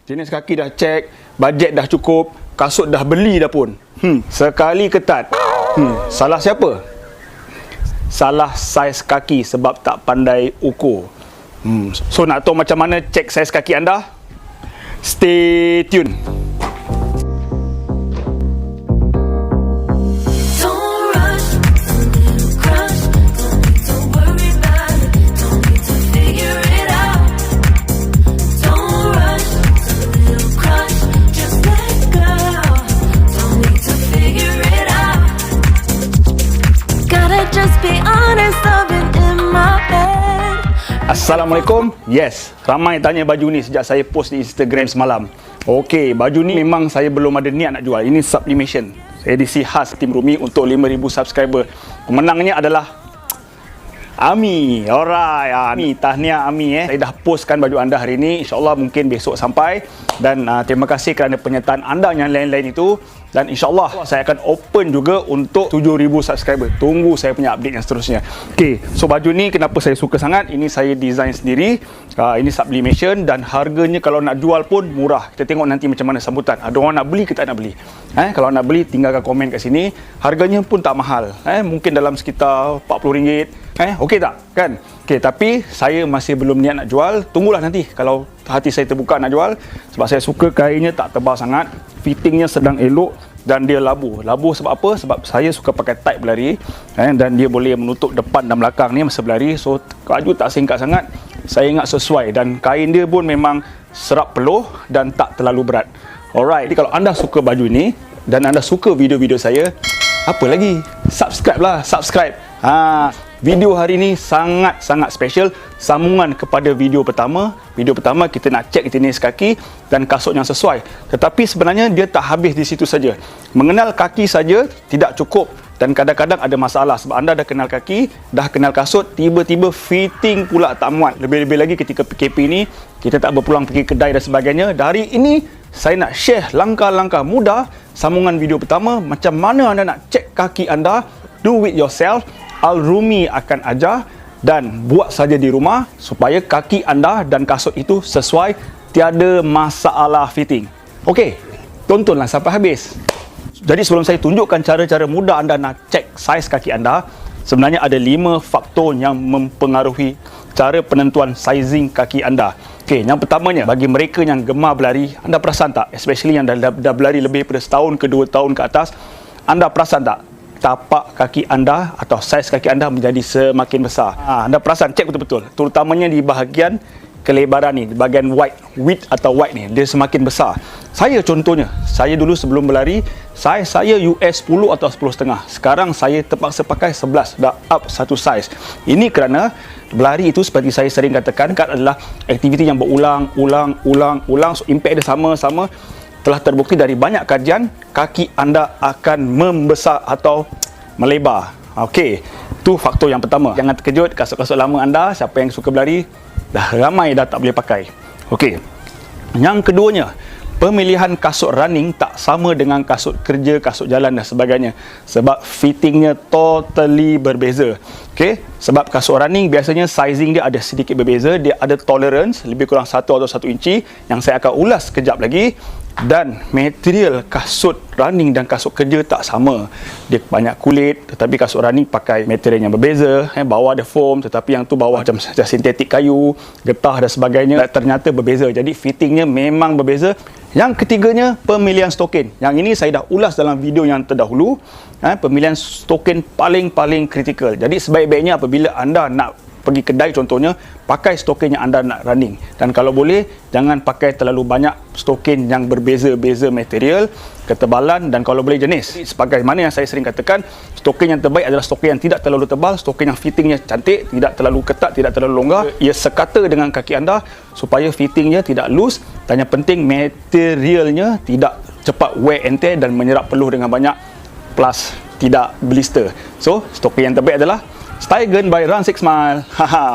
Jenis kaki dah cek, bajet dah cukup, kasut dah beli dah pun. Sekali ketat. Salah siapa? Salah saiz kaki sebab tak pandai ukur. So nak tahu macam mana cek saiz kaki anda? Stay tune. Assalamualaikum. Yes, ramai tanya baju ni sejak saya post di Instagram semalam. Okey, baju ni memang saya belum ada niat nak jual. Ini sublimation, edisi khas Tim Rumi untuk 5,000 subscriber. Pemenangnya adalah Ami. Alright, Ami, tahniah Ami. Saya dah postkan baju anda hari ini. InsyaAllah mungkin besok sampai. Dan terima kasih kerana penyertaan anda yang lain-lain itu. Dan insyaAllah saya akan open juga untuk 7,000 subscriber. Tunggu saya punya update yang seterusnya. Okay, so baju ni kenapa saya suka sangat? Ini saya design sendiri. Ini sublimation dan harganya kalau nak jual pun murah. Kita tengok nanti macam mana sambutan. Ada orang nak beli ke tak nak beli? Kalau nak beli tinggalkan komen kat sini. Harganya pun tak mahal. Mungkin dalam sekitar RM40. Okey tak? Kan? Okey, tapi saya masih belum niat nak jual. Tunggulah nanti kalau hati saya terbuka nak jual. Sebab saya suka kainnya tak tebal sangat. Fittingnya sedang elok dan dia labu. Labu sebab apa? Sebab saya suka pakai tight berlari. Dan dia boleh menutup depan dan belakang ni masa berlari. So, baju tak singkat sangat. Saya ingat sesuai. Dan kain dia pun memang serap peluh dan tak terlalu berat. Alright, jadi kalau anda suka baju ni dan anda suka video-video saya, apa lagi? Subscribe lah, subscribe. Video hari ni sangat-sangat special. Sambungan kepada video pertama. Video pertama kita nak cek jenis kaki dan kasut yang sesuai. Tetapi sebenarnya dia tak habis di situ saja. Mengenal kaki saja tidak cukup. Dan kadang-kadang ada masalah sebab anda dah kenal kaki, dah kenal kasut, tiba-tiba fitting pula tak muat. Lebih-lebih lagi ketika PKP ni, kita tak berpulang pergi kedai dan sebagainya. Dari ini, saya nak share langkah-langkah mudah sambungan video pertama. Macam mana anda nak cek kaki anda, do it yourself. Al-Rumi akan ajar dan buat saja di rumah supaya kaki anda dan kasut itu sesuai, tiada masalah fitting. Okey, tontonlah sampai habis. Jadi sebelum saya tunjukkan cara-cara mudah anda nak cek saiz kaki anda, sebenarnya ada 5 faktor yang mempengaruhi cara penentuan sizing kaki anda. Okey, yang pertamanya, bagi mereka yang gemar berlari, anda perasan tak? Especially yang dah berlari lebih daripada setahun ke 2 tahun ke atas, anda perasan tak? Tapak kaki anda atau saiz kaki anda menjadi semakin besar. Anda perasan, cek betul-betul. Terutamanya di bahagian kelebaran ni, di bahagian width atau wide ni, dia semakin besar. Saya contohnya, saya dulu sebelum berlari, saiz saya US 10 atau 10,5. Sekarang saya terpaksa pakai 11, dah up satu saiz. Ini kerana berlari itu seperti saya sering katakan adalah aktiviti yang berulang, so impact dia sama-sama. Telah terbukti dari banyak kajian, kaki anda akan membesar atau melebar. Okey, itu faktor yang pertama. Jangan terkejut, kasut-kasut lama anda, siapa yang suka berlari, dah ramai dah tak boleh pakai. Okey, yang keduanya, pemilihan kasut running tak sama dengan kasut kerja, kasut jalan dan sebagainya. Sebab fittingnya totally berbeza. Okey, sebab kasut running biasanya sizing dia ada sedikit berbeza. Dia ada tolerance lebih kurang 1 atau 1 inci yang saya akan ulas sekejap lagi. Dan material kasut running dan kasut kerja tak sama. Dia banyak kulit, tetapi kasut running pakai material yang berbeza. Bawah ada foam, tetapi yang tu bawah macam sintetik kayu, getah dan sebagainya. Ternyata berbeza. Jadi fittingnya memang berbeza. Yang ketiganya, pemilihan stokin. Yang ini saya dah ulas dalam video yang terdahulu. Pemilihan stokin paling kritikal. Jadi sebaik-baiknya apabila anda nak pergi kedai contohnya, pakai stokin yang anda nak running. Dan kalau boleh, jangan pakai terlalu banyak stokin yang berbeza-beza material, ketebalan dan kalau boleh jenis. Sebagaimana yang saya sering katakan, stokin yang terbaik adalah stokin yang tidak terlalu tebal, stokin yang fittingnya cantik, tidak terlalu ketat, tidak terlalu longgar. Ia sekata dengan kaki anda supaya fittingnya tidak loose dan yang penting materialnya tidak cepat wear and tear dan menyerap peluh dengan banyak, plus tidak blister. So, stokin yang terbaik adalah Stygen by Run 6 Mile.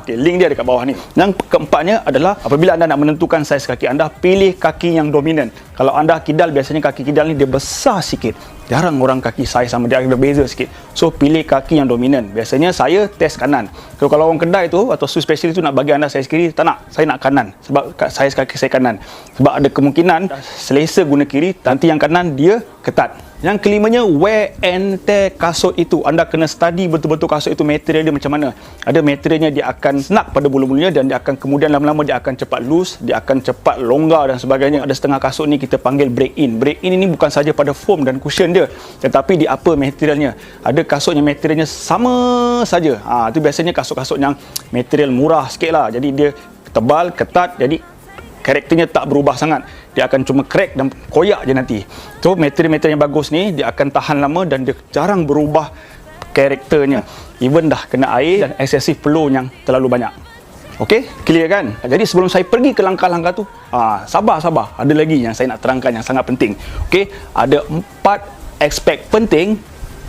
Okey, link dia dekat bawah ni. Yang keempatnya adalah apabila anda nak menentukan saiz kaki anda, pilih kaki yang dominan. Kalau anda kidal, biasanya kaki kidal ni dia besar sikit. Jarang orang kaki saiz sama, dia ada beza sikit. So pilih kaki yang dominan. Biasanya saya test kanan. Kalau orang kedai tu atau shoe specialist tu nak bagi anda saiz kiri, tak nak, saya nak kanan sebab saiz kaki saya kanan. Sebab ada kemungkinan selesa guna kiri, nanti yang kanan dia ketat. Yang kelimanya, wear and tear kasut itu. Anda kena study betul-betul kasut itu material dia macam mana. Ada materialnya dia akan snug pada bulu-bulunya dan dia akan kemudian lama-lama dia akan cepat loose, dia akan cepat longgar dan sebagainya. Ada setengah kasut ni kita panggil break in. Break in ini bukan saja pada foam dan cushion dia, tetapi di upper materialnya. Ada kasut yang materialnya sama saja. Itu biasanya kasut-kasut yang material murah sikit lah. Jadi dia tebal, ketat, jadi karakternya tak berubah sangat. Dia akan cuma crack dan koyak je nanti. So material-material yang bagus ni dia akan tahan lama dan dia jarang berubah karakternya. Even dah kena air dan excessive flow yang terlalu banyak. Okey, clear kan? Jadi sebelum saya pergi ke langkah-langkah tu, sabar. Ada lagi yang saya nak terangkan yang sangat penting. Okey, ada 4 aspek penting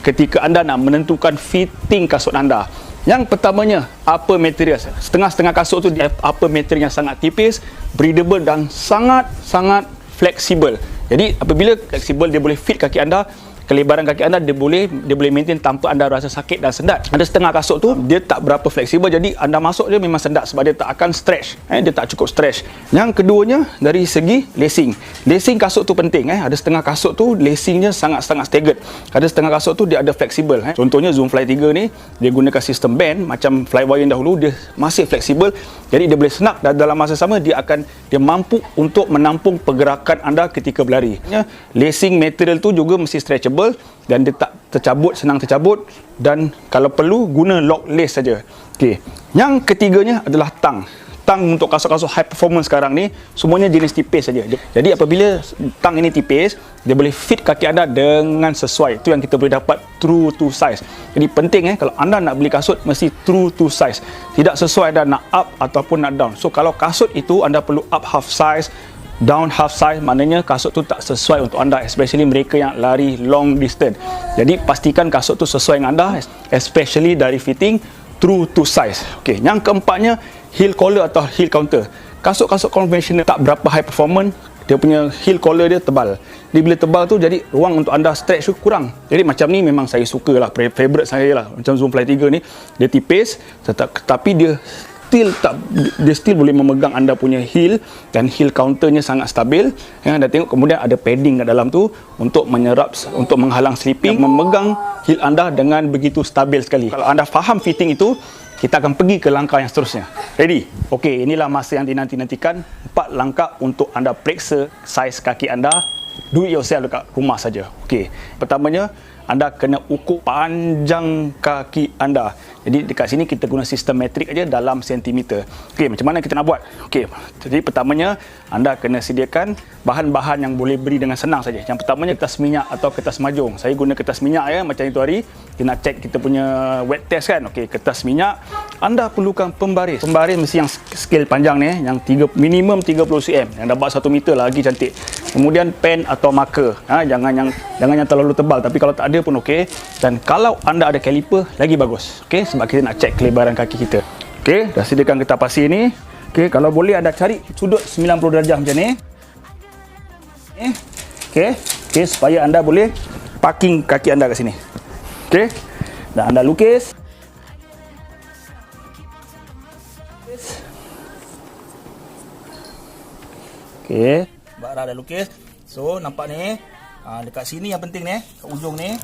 ketika anda nak menentukan fitting kasut anda. Yang pertamanya, upper material. Setengah-setengah kasut tu upper material yang sangat tipis, breathable dan sangat-sangat fleksibel. Jadi apabila fleksibel, dia boleh fit kaki anda, kelebaran kaki anda dia boleh maintain tanpa anda rasa sakit dan sendat. Ada setengah kasut tu dia tak berapa fleksibel, jadi anda masuk dia memang sendat sebab dia tak akan stretch. Dia tak cukup stretch. Yang keduanya dari segi lacing. Lacing kasut tu penting. Ada setengah kasut tu lacingnya sangat-sangat staggered. Ada setengah kasut tu dia ada fleksibel. Contohnya Zoom Fly 3 ni dia gunakan sistem band macam Flywire yang dahulu, dia masih fleksibel. Jadi dia boleh snug dan dalam masa sama dia mampu untuk menampung pergerakan anda ketika berlari. Lacing material tu juga mesti stretchable dan dia tak tercabut, senang tercabut, dan kalau perlu guna lock lace saja. Okey. Yang ketiganya adalah tang. Tang untuk kasut-kasut high performance sekarang ni semuanya jenis tipis saja. Jadi apabila tang ini tipis, dia boleh fit kaki anda dengan sesuai. Itu yang kita boleh dapat true to size. Jadi penting kalau anda nak beli kasut mesti true to size. Tidak sesuai anda nak up ataupun nak down. So kalau kasut itu anda perlu up half size, down half size, maknanya kasut tu tak sesuai untuk anda, especially mereka yang lari long distance. Jadi pastikan kasut tu sesuai dengan anda, especially dari fitting true to size. Okey, yang keempatnya, heel collar atau heel counter. Kasut-kasut konvensional tak berapa high performance, dia punya heel collar dia tebal. Dia bila tebal tu jadi ruang untuk anda stretch tu kurang. Jadi macam ni memang saya suka lah, favorite saya lah. Macam Zoom Fly 3 ni, dia tipis tetapi dia still boleh memegang anda punya heel dan heel counternya sangat stabil. Anda tengok kemudian ada padding kat dalam tu untuk menyerap, untuk menghalang slipping, memegang heel anda dengan begitu stabil sekali. Kalau anda faham fitting itu, kita akan pergi ke langkah yang seterusnya. Ready? Okey, inilah masa yang dinanti-nantikan. 4 langkah untuk anda periksa saiz kaki anda. Do it yourself dekat rumah saja. Okey. Pertamanya, anda kena ukur panjang kaki anda. Jadi dekat sini kita guna sistem metrik aja dalam sentimeter. Okey, macam mana kita nak buat? Okey. Jadi pertamanya anda kena sediakan bahan-bahan yang boleh beri dengan senang saja. Yang pertamanya kertas minyak atau kertas majung. Saya guna kertas minyak macam itu hari. Kita nak check kita punya wet test kan. Okey, kertas minyak. Anda perlukan pembaris. Pembaris mesti yang scale panjang ni, yang minimum 30 cm. Yang dapat 1 meter lagi cantik. Kemudian pen atau marker. Jangan yang terlalu tebal, tapi kalau tak ada pun okey. Dan kalau anda ada caliper lagi bagus. Okey, sebab kita nak check kelebaran kaki kita. Okey, dah sediakan kertas pasir ni. Okey, kalau boleh anda cari sudut 90 darjah macam ni. Okey, supaya anda boleh parking kaki anda kat sini. Okey. Dan anda lukis. Okey, Bara dah lukis. So, nampak ni, dekat sini yang penting ni, kat ujung ni,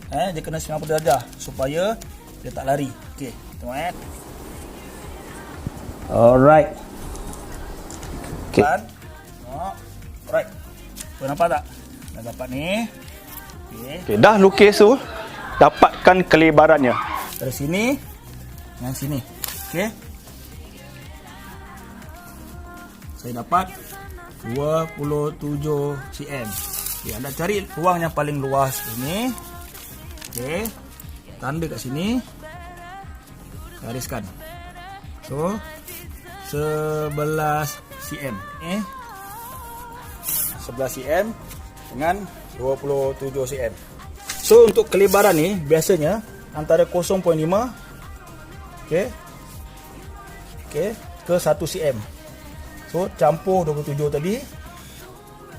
dia kena 90 darjah supaya dia tak lari. Okey, tengok Alright. Okey. Alright. So, nampak tak? Dah dapat ni. Okey, dah lukis tu, dapatkan kelebarannya. Dari sini dengan sini. Okey. Saya dapat 27 cm. Okay, anda cari ruang yang paling luas ini. Okey. Tanda kat sini. Gariskan. So 11 cm. 11 cm dengan 27 cm. So untuk kelebaran ni biasanya antara 0.5 okey ke 1 cm. So campur 27 tadi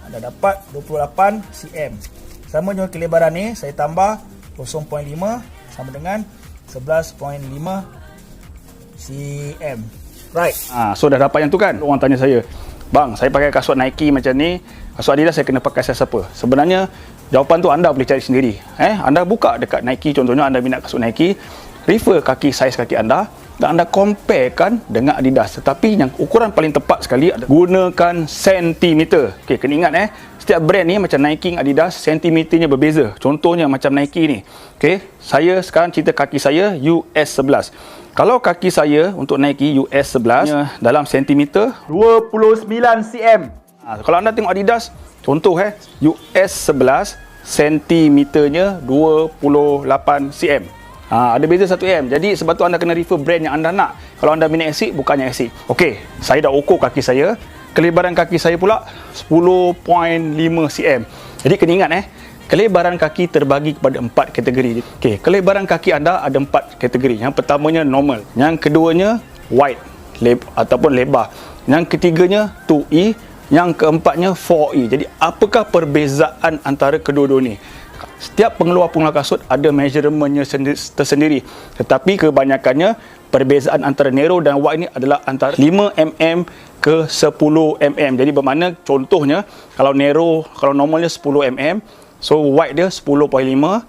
anda dapat 28 cm. sama dengan kelebaran ni, saya tambah 0.5 sama dengan 11.5 cm. Right. So dah dapat yang tu kan. Orang tanya saya, bang, saya pakai kasut Nike macam ni, kasut Adidas saya kena pakai size apa? Sebenarnya jawapan tu anda boleh cari sendiri. Anda buka dekat Nike, contohnya anda minat kasut Nike, refer saiz kaki anda dan anda comparekan dengan Adidas. Tetapi yang ukuran paling tepat sekali adalah gunakan sentimeter. Okey, kena ingat setiap brand ni macam Nike, Adidas, sentimeternya berbeza. Contohnya macam Nike ni. Okey, saya sekarang cerita kaki saya US 11. Kalau kaki saya untuk Nike US 11 dalam sentimeter 29 cm. Kalau anda tengok Adidas, contoh US 11 sentimeternya 28 cm. Ada beza 1 cm. Jadi sebab tu anda kena refer brand yang anda nak. Kalau anda minat Asics, bukannya Asics. Okey, saya dah ukur kaki saya. Kelebaran kaki saya pula 10.5 cm. Jadi kena ingat kelebaran kaki terbagi kepada 4 kategori. Okey, kelebaran kaki anda ada 4 kategori. Yang pertamanya normal, yang keduanya wide ataupun lebar, yang ketiganya 2E, yang keempatnya 4E. Jadi apakah perbezaan antara kedua-dua ni? Setiap pengeluar kasut ada measurementnya tersendiri, tetapi kebanyakannya perbezaan antara narrow dan wide ni adalah antara 5mm ke 10mm. Jadi bermakna contohnya kalau normalnya 10mm, so wide dia 10.5,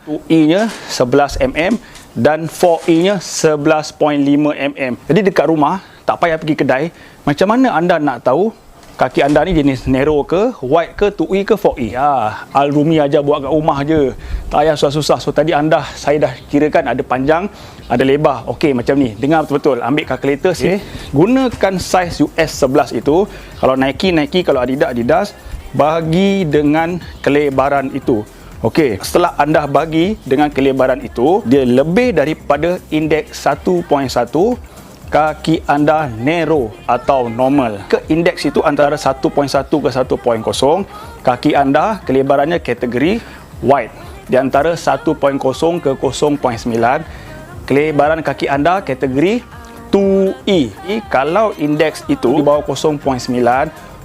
2E nya 11mm dan 4E nya 11.5mm. Jadi dekat rumah tak payah pergi kedai, macam mana anda nak tahu kaki anda ni jenis narrow ke, wide ke, 2E ke, 4E? Al-Rumi aja buat kat rumah je. Tak payah susah-susah. So tadi saya dah kirakan ada panjang, ada lebar. Okey, macam ni. Dengar betul-betul. Ambil kalkulator. Gunakan saiz US 11 itu. Kalau Nike, kalau Adidas, bagi dengan kelebaran itu. Okey, setelah anda bagi dengan kelebaran itu, dia lebih daripada indeks 1.1, kaki anda narrow atau normal. Ke indeks itu antara 1.1 ke 1.0, kaki anda kelebarannya kategori wide. Di antara 1.0 ke 0.9, kelebaran kaki anda kategori 2E. Kalau indeks itu di bawah 0.9,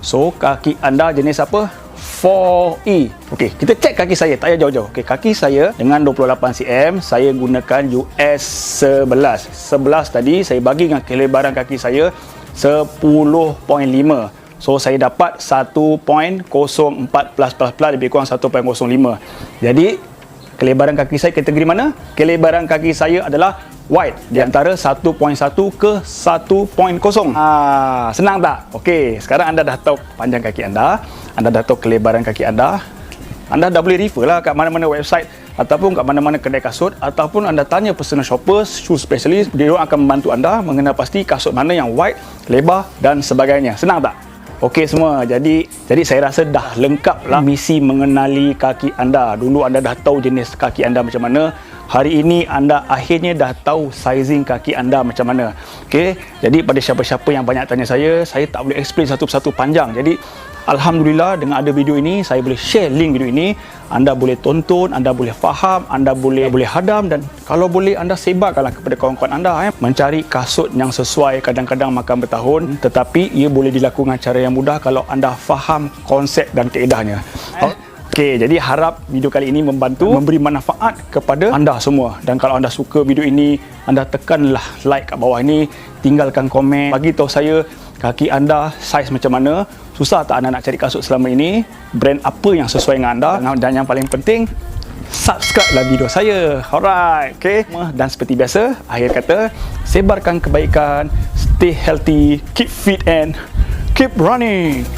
so kaki anda jenis apa? 4E. Okey, kita cek kaki saya, tak payah jauh-jauh. Okey, kaki saya dengan 28 cm, saya gunakan US 11. 11 tadi saya bagi dengan kelebaran kaki saya 10.5. So saya dapat 1.04 plus lebih kurang 1.05. Jadi kelebaran kaki saya kategori mana? Kelebaran kaki saya adalah wide, di antara 1.1 ke 1.0. Senang tak? Okey, sekarang anda dah tahu panjang kaki anda dah tahu kelebaran kaki anda dah boleh refer lah kat mana-mana website ataupun kat mana-mana kedai kasut, ataupun anda tanya personal shopper, shoe specialist, dia akan membantu anda mengenal pasti kasut mana yang wide, lebar dan sebagainya. Senang tak? Okey semua, jadi saya rasa dah lengkap lah misi mengenali kaki anda. Dulu anda dah tahu jenis kaki anda macam mana, hari ini anda akhirnya dah tahu sizing kaki anda macam mana. Okey, jadi pada siapa-siapa yang banyak tanya saya tak boleh explain satu persatu panjang. Jadi alhamdulillah dengan ada video ini, saya boleh share link video ini. Anda boleh tonton, anda boleh faham, anda boleh hadam, dan kalau boleh anda sebarkanlah kepada kawan-kawan anda. Mencari kasut yang sesuai kadang-kadang makan bertahun, tetapi ia boleh dilakukan dengan cara yang mudah kalau anda faham konsep dan kaedahnya. Okey, jadi harap video kali ini membantu, memberi manfaat kepada anda semua. Dan kalau anda suka video ini, anda tekanlah like kat bawah ini, tinggalkan komen, bagi tahu saya kaki anda saiz macam mana. Susah tak anda nak cari kasut selama ini? Brand apa yang sesuai dengan anda? Dan yang paling penting, subscribe-lah video saya. Alright, okay. Dan seperti biasa, akhir kata, sebarkan kebaikan, stay healthy, keep fit and keep running.